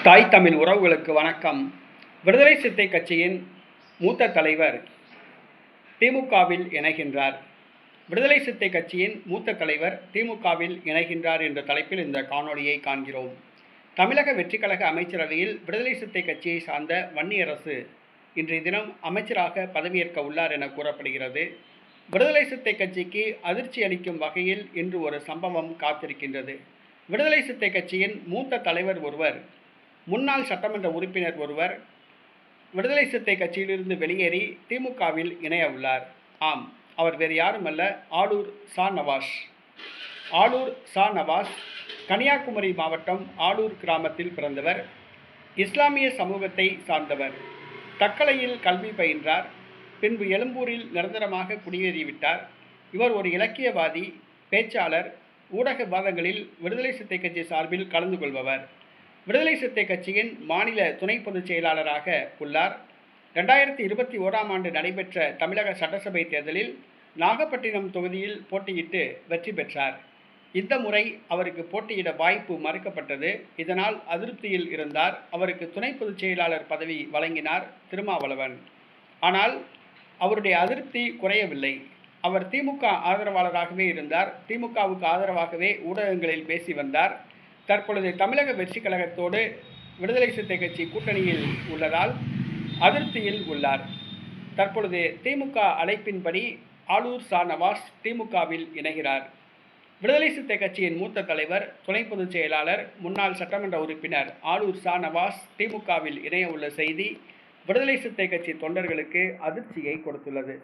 தாய் தமிழ் உறவுகளுக்கு வணக்கம். விடுதலை சிறுத்தை கட்சியின் மூத்த தலைவர் திமுகவில் இணைகின்றார். விடுதலை சிறுத்தை கட்சியின் மூத்த தலைவர் திமுகவில் இணைகின்றார் என்ற தலைப்பில் இந்த காணொளியை காண்கிறோம். தமிழக வெற்றிக்கழக அமைச்சரவையில் விடுதலை சிறுத்தை கட்சியை சார்ந்த வன்னியரசு இன்றைய தினம் அமைச்சராக பதவியேற்க உள்ளார் என கூறப்படுகிறது. விடுதலை சிறுத்தை கட்சிக்கு அதிர்ச்சி அளிக்கும் வகையில் இன்று ஒரு சம்பவம் காத்திருக்கின்றது. விடுதலை சிறுத்தை கட்சியின் மூத்த தலைவர் ஒருவர், முன்னாள் சட்டமன்ற உறுப்பினர் ஒருவர் விடுதலை சிறுத்தை கட்சியிலிருந்து வெளியேறி திமுகவில் இணைய உள்ளார். ஆம், அவர் வேறு யாருமல்ல, ஆளூர் சா. நவாஸ். ஆளூர் சா. நவாஸ் கன்னியாகுமரி மாவட்டம் ஆளூர் கிராமத்தில் பிறந்தவர். இஸ்லாமிய சமூகத்தை சார்ந்தவர். தக்கலையில் கல்வி பயின்றார். பின்பு எழும்பூரில் நிரந்தரமாக குடியேறிவிட்டார். இவர் ஒரு இலக்கியவாதி, பேச்சாளர், ஊடக விவாதங்களில் விடுதலை சிறுத்தை கட்சி சார்பில் கலந்து கொள்பவர். விடுதலை சிறுத்தை கட்சியின் மாநில துணை பொதுச் செயலாளராக உள்ளார். 2021ஆம் ஆண்டு நடைபெற்ற தமிழக சட்டசபை தேர்தலில் நாகப்பட்டினம் தொகுதியில் போட்டியிட்டு வெற்றி பெற்றார். இந்த முறை அவருக்கு போட்டியிட வாய்ப்பு மறுக்கப்பட்டது. இதனால் அதிருப்தியில் இருந்தார். அவருக்கு துணை பொதுச் செயலாளர் பதவி வழங்கினார் திருமாவளவன். ஆனால் அவருடைய அதிருப்தி குறையவில்லை. அவர் திமுக ஆதரவாளராகவே இருந்தார். திமுகவுக்கு ஆதரவாகவே ஊடகங்களில் பேசி வந்தார். தற்பொழுது தமிழக வெற்றிக் கழகத்தோடு விடுதலை சிறுத்தை கட்சி கூட்டணியில் உள்ளதால் அதிருப்தியில் உள்ளார். தற்பொழுது திமுக அழைப்பின்படி ஆளூர் சா. நவாஸ் திமுகவில் இணைகிறார். விடுதலை சிறுத்தை கட்சியின் மூத்த தலைவர், துணை பொதுச் செயலாளர், முன்னாள் சட்டமன்ற உறுப்பினர் ஆளூர் சா. நவாஸ் திமுகவில் இணைய உள்ள செய்தி விடுதலை சிறுத்தை கட்சி தொண்டர்களுக்கு அதிர்ச்சியை கொடுத்துள்ளது.